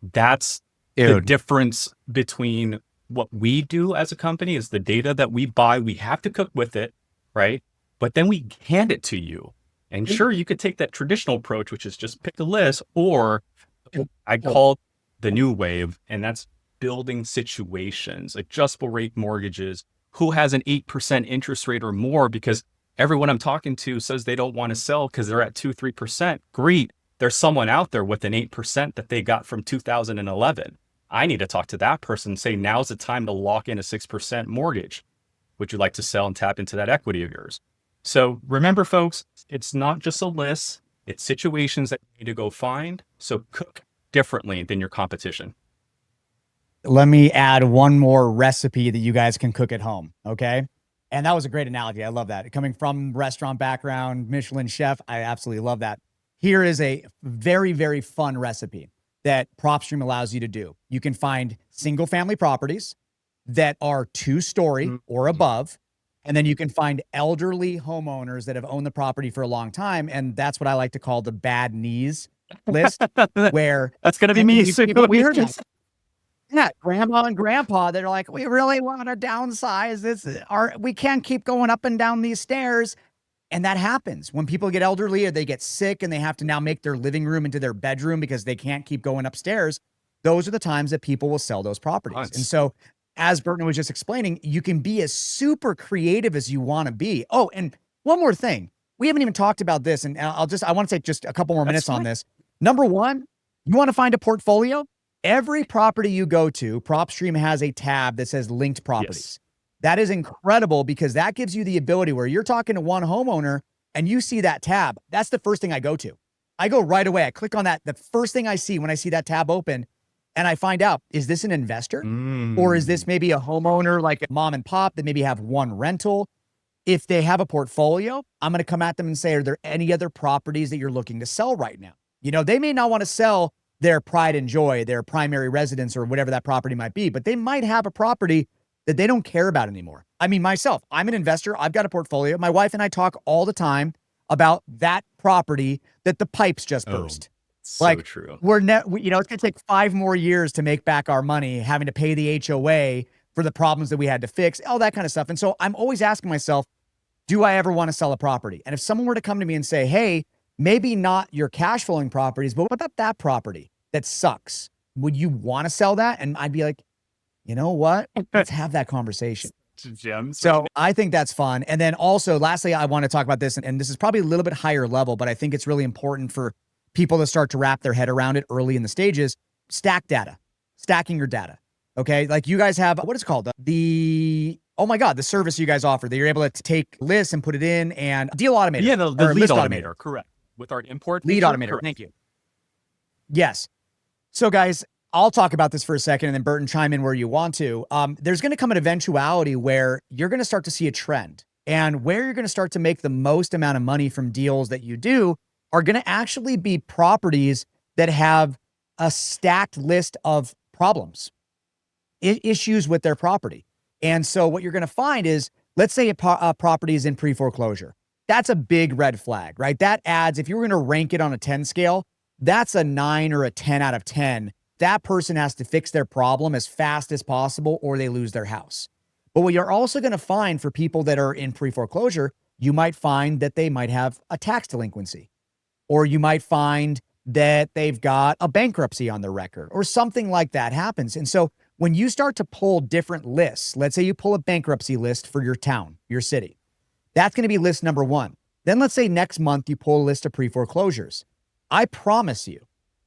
That's the difference between what we do as a company is the data that we buy, we have to cook with it, right? But then we hand it to you. And sure, you could take that traditional approach, which is just pick a list, or I call the new wave, and that's building situations, adjustable rate mortgages, who has an 8% interest rate or more, because everyone I'm talking to says they don't want to sell because they're at 2-3%. Great. There's someone out there with an 8% that they got from 2011. I need to talk to that person and say, now's the time to lock in a 6% mortgage. Would you like to sell and tap into that equity of yours? So remember, folks, it's not just a list, it's situations that you need to go find. So cook differently than your competition. Let me add one more recipe that you guys can cook at home. Okay. And that was a great analogy. I love that. Coming from restaurant background, Michelin chef, I absolutely love that. Here is a very, very fun recipe that PropStream allows you to do. You can find single family properties that are 2-story or above. And then you can find elderly homeowners that have owned the property for a long time. And that's what I like to call the bad knees list, where That's going to be and me you- soon. we heard that. Yeah, grandma and grandpa, they're like, we really want to downsize this. We can't keep going up and down these stairs. And that happens when people get elderly or they get sick and they have to now make their living room into their bedroom because they can't keep going upstairs. Those are the times that people will sell those properties. Nice. And so, as Burton was just explaining, you can be as super creative as you want to be. Oh, and one more thing. We haven't even talked about this, and I want to take just a couple more minutes on this. Number one, you want to find a portfolio? Every property you go to, PropStream has a tab that says linked properties. Yes. That is incredible because that gives you the ability where you're talking to one homeowner and you see that tab. That's the first thing I go to. I go right away. I click on that. The first thing I see when I see that tab open, and I find out, is this an investor? Or is this maybe a homeowner like a mom and pop that maybe have one rental? If they have a portfolio, I'm going to come at them and say, are there any other properties that you're looking to sell right now? You know, they may not want to sell their pride and joy, their primary residence or whatever that property might be, but they might have a property that they don't care about anymore. I mean, myself, I'm an investor. I've got a portfolio. My wife and I talk all the time about that property that the pipes just burst. So true. It's going to take 5 more years to make back our money, having to pay the HOA for the problems that we had to fix, all that kind of stuff. And so I'm always asking myself, do I ever want to sell a property? And if someone were to come to me and say, hey, maybe not your cash flowing properties, but what about that property that sucks? Would you want to sell that? And I'd be like, you know what? Let's have that conversation. Gems. So I think that's fun. And then also, lastly, I want to talk about this, and this is probably a little bit higher level, but I think it's really important for people to start to wrap their head around it early in the stages. Stack data, stacking your data. Okay. Like you guys have, what is it called? The service you guys offer that you're able to take lists and put it in and deal automator. Yeah, the or lead list automator, correct. With our import lead feature, automator. correct. Thank you. Yes. So guys, I'll talk about this for a second and then Burton, chime in where you want to. There's going to come an eventuality where you're going to start to see a trend, and where you're going to start to make the most amount of money from deals that you do are going to actually be properties that have a stacked list of problems, issues with their property. And so what you're going to find is, let's say a property is in pre-foreclosure. That's a big red flag, right? That adds, if you were going to rank it on a 10 scale, that's a 9 or a 10 out of 10. That person has to fix their problem as fast as possible or they lose their house. But what you're also going to find for people that are in pre-foreclosure, you might find that they might have a tax delinquency, or you might find that they've got a bankruptcy on their record or something like that happens. And so when you start to pull different lists, let's say you pull a bankruptcy list for your town, your city, that's going to be list number 1. Then let's say next month you pull a list of pre-foreclosures. I promise you,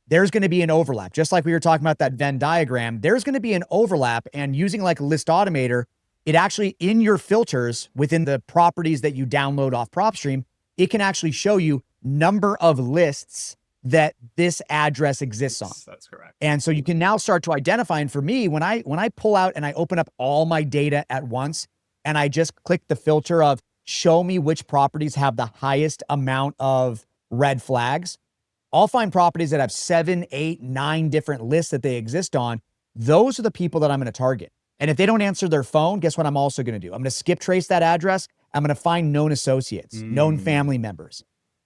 there's going to be an overlap. Just like we were talking about that Venn diagram, there's going to be an overlap, and using like a list automator, it actually in your filters within the properties that you download off PropStream, it can actually show you number of lists that this address exists on. That's correct. And so you can now start to identify. And for me, when I pull out and I open up all my data at once, and I just click the filter of show me which properties have the highest amount of red flags, I'll find properties that have 7, 8, 9 different lists that they exist on. Those are the people that I'm going to target. And if they don't answer their phone, guess what I'm also going to do? I'm going to skip trace that address. I'm going to find known associates, known family members.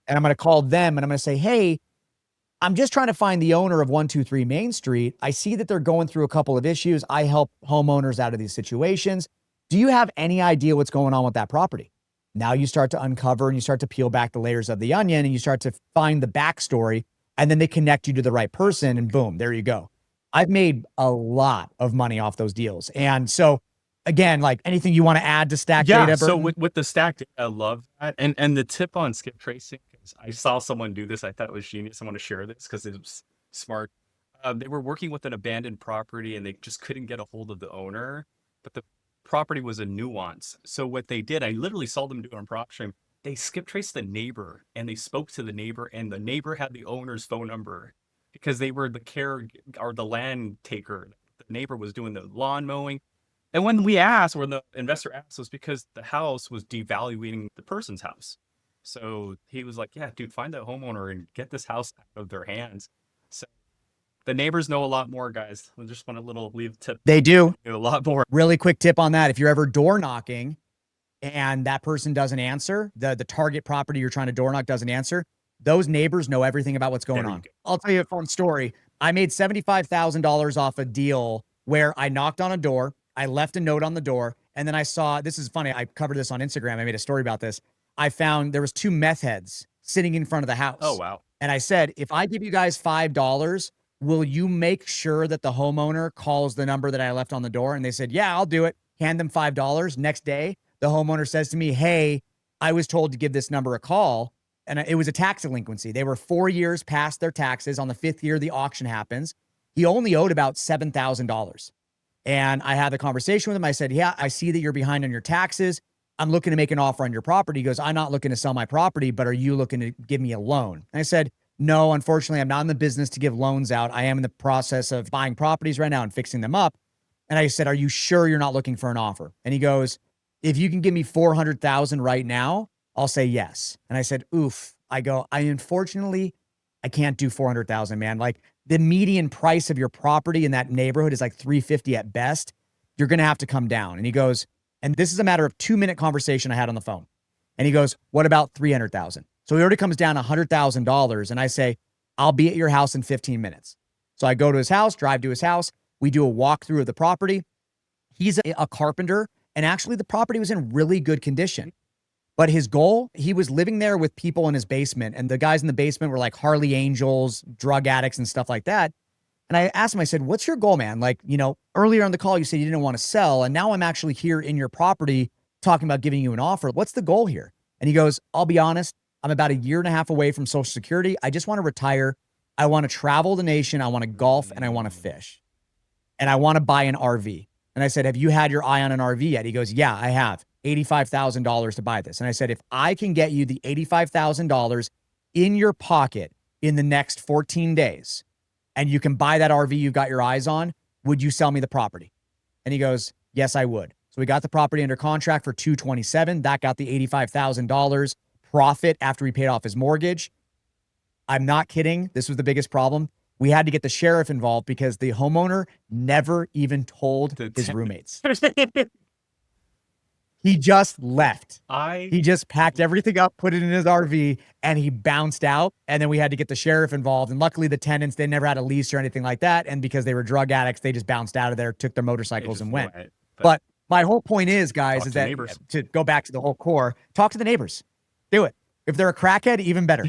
And I'm going to call them and I'm going to say, hey, I'm just trying to find the owner of 123 Main Street. I see that they're going through a couple of issues. I help homeowners out of these situations. Do you have any idea what's going on with that property? Now you start to uncover and you start to peel back the layers of the onion and you start to find the backstory, and then they connect you to the right person and boom, there you go. I've made a lot of money off those deals. And so again, like anything you want to add to stack data? So Burton? with the stacked data, I love that. And the tip on skip tracing, because I saw someone do this. I thought it was genius. I want to share this because it was smart. They were working with an abandoned property and they just couldn't get a hold of the owner, but the property was a nuance. So what they did, I literally saw them do it on PropStream. They skip traced the neighbor and they spoke to the neighbor, and the neighbor had the owner's phone number because they were the care or the land taker. The neighbor was doing the lawn mowing. And when we asked, or the investor asked, was because the house was devaluing the person's house. So he was like, yeah, dude, find that homeowner and get this house out of their hands. So The neighbors know a lot more, guys. I just want to leave tip. They do. A lot more. Really quick tip on that. If you're ever door knocking and that person doesn't answer, the target property you're trying to door knock doesn't answer, those neighbors know everything about what's going on. I'll tell you a fun story. I made $75,000 off a deal where I knocked on a door, I left a note on the door, and then I saw, this is funny, I covered this on Instagram, I made a story about this. I found there was 2 meth heads sitting in front of the house. Oh, wow. And I said, if I give you guys $5, will you make sure that the homeowner calls the number that I left on the door? And they said, yeah, I'll do it. Hand them $5. Next day, the homeowner says to me, hey, I was told to give this number a call. And it was a tax delinquency. They were 4 years past their taxes. On the 5th year, the auction happens. He only owed about $7,000. And I had the conversation with him. I said, yeah, I see that you're behind on your taxes. I'm looking to make an offer on your property. He goes, I'm not looking to sell my property, but are you looking to give me a loan? And I said, no, unfortunately, I'm not in the business to give loans out. I am in the process of buying properties right now and fixing them up. And I said, are you sure you're not looking for an offer? And he goes, if you can give me $400,000 right now, I'll say yes. And I said, oof. I go, unfortunately, I can't do 400,000, man. Like the median price of your property in that neighborhood is like 350 at best. You're going to have to come down. And he goes, and this is a matter of 2-minute conversation I had on the phone. And he goes, what about 300,000? So he already comes down $100,000. And I say, I'll be at your house in 15 minutes. So I go to his house, drive to his house. We do a walkthrough of the property. He's a carpenter. And actually the property was in really good condition. But his goal, he was living there with people in his basement. And the guys in the basement were like Harley Angels, drug addicts and stuff like that. And I asked him, I said, what's your goal, man? Like, earlier on the call, you said you didn't want to sell. And now I'm actually here in your property talking about giving you an offer. What's the goal here? And he goes, I'll be honest, I'm about 1.5 years away from Social Security. I just want to retire. I want to travel the nation. I want to golf and I want to fish. And I want to buy an RV. And I said, have you had your eye on an RV yet? He goes, yeah, I have. $85,000 to buy this. And I said, if I can get you the $85,000 in your pocket in the next 14 days, and you can buy that RV you've got your eyes on, would you sell me the property? And he goes, yes, I would. So we got the property under contract for $227,000. That got the $85,000 profit after he paid off his mortgage. I'm not kidding. This was the biggest problem. We had to get the sheriff involved because the homeowner never even told his roommates. He just left. He just packed everything up, put it in his RV, and he bounced out. And then we had to get the sheriff involved. And luckily the tenants, they never had a lease or anything like that. And because they were drug addicts, they just bounced out of there, took their motorcycles and went. But my whole point is, guys, is that to go back to the whole core, talk to the neighbors. Do it. If they're a crackhead, even better.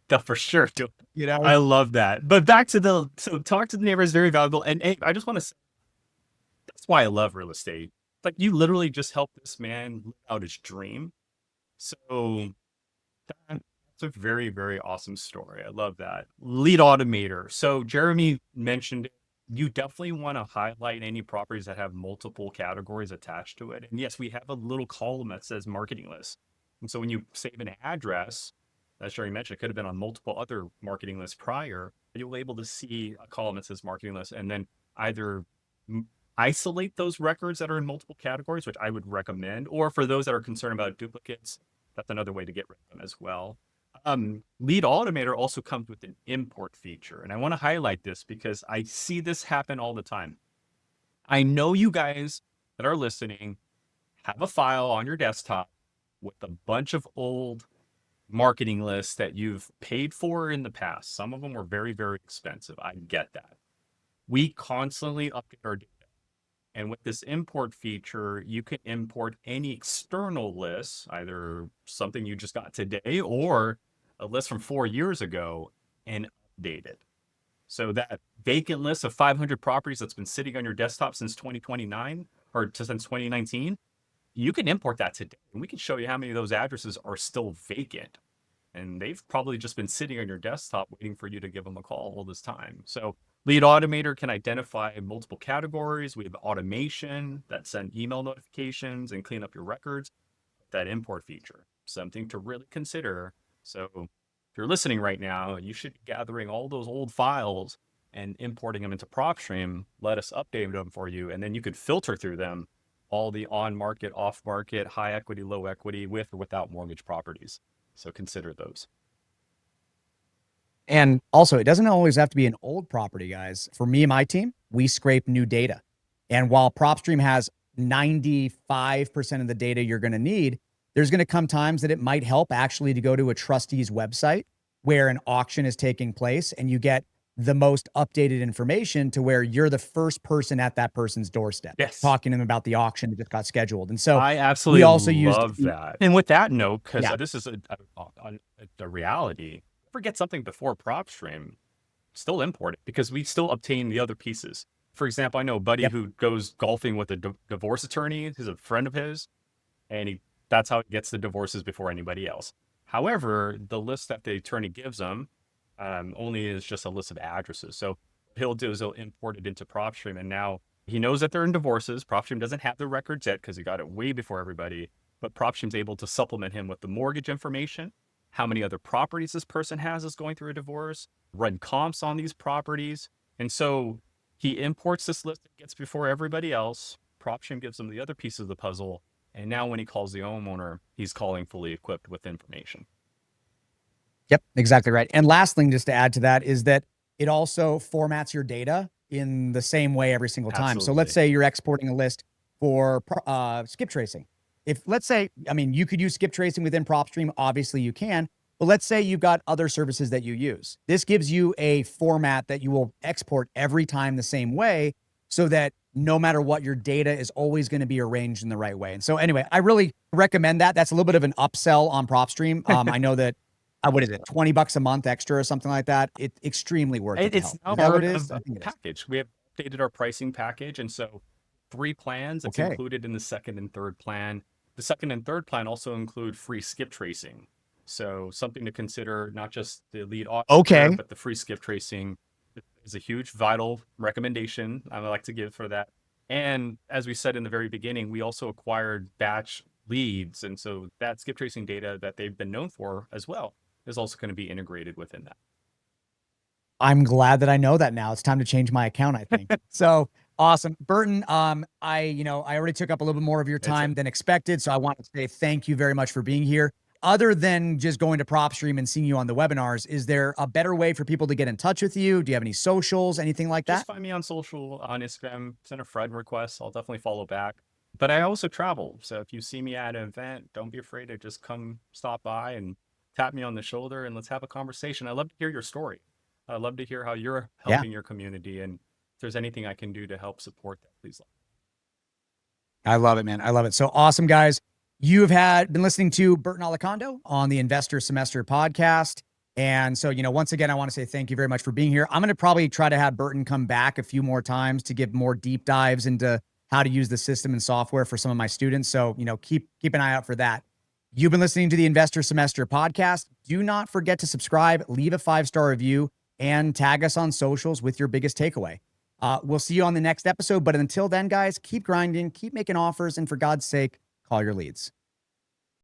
They'll for sure do it. I love that. But back to so talk to the neighbors is very valuable. And hey, I just want to say, that's why I love real estate. Like you literally just helped this man live out his dream. So that's a very, very awesome story. I love that. Lead automator. So Jeremy mentioned it. You definitely want to highlight any properties that have multiple categories attached to it. And yes, we have a little column that says marketing list. And so when you save an address, as Jeremy mentioned, it could have been on multiple other marketing lists prior, but you'll be able to see a column that says marketing list and then either isolate those records that are in multiple categories, which I would recommend, or for those that are concerned about duplicates, that's another way to get rid of them as well. Lead Automator also comes with an import feature. And I want to highlight this because I see this happen all the time. I know you guys that are listening have a file on your desktop with a bunch of old marketing lists that you've paid for in the past. Some of them were very, very expensive. I get that. We constantly update our data. And with this import feature, you can import any external lists, either something you just got today or a list from 4 years ago, and update it. So that vacant list of 500 properties that's been sitting on your desktop since 2029 or since 2019, you can import that today. And we can show you how many of those addresses are still vacant. And they've probably just been sitting on your desktop waiting for you to give them a call all this time. So Lead Automator can identify multiple categories. We have automation that send email notifications and clean up your records. That import feature, something to really consider. So if you're listening right now, you should be gathering all those old files and importing them into PropStream. Let us update them for you. And then you could filter through them all the on-market, off-market, high equity, low equity, with or without mortgage properties. So consider those. And also, it doesn't always have to be an old property, guys. For me and my team, we scrape new data. And while PropStream has 95% of the data you're going to need, there's going to come times that it might help actually to go to a trustee's website where an auction is taking place and you get the most updated information to where you're the first person at that person's doorstep, Yes. talking to them about the auction that just got scheduled. And so I absolutely we also used love that. And with that note, because Yeah. this is a reality, forget something before PropStream, still import it because we still obtain the other pieces. For example, I know a buddy Yep. who goes golfing with a divorce attorney. He's a friend of his, and that's how he gets the divorces before anybody else. However, the list that the attorney gives him only is just a list of addresses. So what he'll do is he'll import it into PropStream, and now he knows that they're in divorces. PropStream doesn't have the records yet because he got it way before everybody, but PropStream's able to supplement him with the mortgage information, how many other properties this person has is going through a divorce, run comps on these properties. And so he imports this list that gets before everybody else. PropStream gives him the other piece of the puzzle. And now when he calls the homeowner, he's calling fully equipped with information. Yep, exactly right. And last thing, just to add to that, is that it also formats your data in the same way every single time. So let's say you're exporting a list for skip tracing. If let's say, I mean, you could use skip tracing within PropStream, obviously you can, but let's say you've got other services that you use. This gives you a format that you will export every time the same way so that no matter what, your data is always going to be arranged in the right way. And so anyway, I really recommend that. That's a little bit of an upsell on PropStream. I know that, what is it, $20 a month extra or something like that? It's extremely worth it. It's now part of the package. We have updated our pricing package. And so 3 plans, it's included in the second and third plan. The second and third plan also include free skip tracing. So something to consider, not just the lead auction, but the free skip tracing is a huge, vital recommendation I would like to give for that. And as we said in the very beginning, we also acquired batch leads. And so that skip tracing data that they've been known for as well is also going to be integrated within that. I'm glad that I know that now. It's time to change my account, I think. So awesome. Burton, I already took up a little bit more of your time than expected. So I want to say thank you very much for being here. Other than just going to PropStream and seeing you on the webinars, is there a better way for people to get in touch with you? Do you have any socials, anything like that? Just find me on social, on Instagram, send a friend request. I'll definitely follow back. But I also travel. So if you see me at an event, don't be afraid to just come stop by and tap me on the shoulder and let's have a conversation. I love to hear your story. I love to hear how you're helping your community. And if there's anything I can do to help support that, please let me know. I love it, man. I love it. So awesome, guys. You have been listening to Burton Alicando on the Investor Semester podcast. And so, once again, I want to say thank you very much for being here. I'm going to probably try to have Burton come back a few more times to give more deep dives into how to use the system and software for some of my students. So, keep an eye out for that. You've been listening to the Investor Semester podcast. Do not forget to subscribe, leave a 5-star review, and tag us on socials with your biggest takeaway. We'll see you on the next episode. But until then, guys, keep grinding, keep making offers, and for God's sake, call your leads.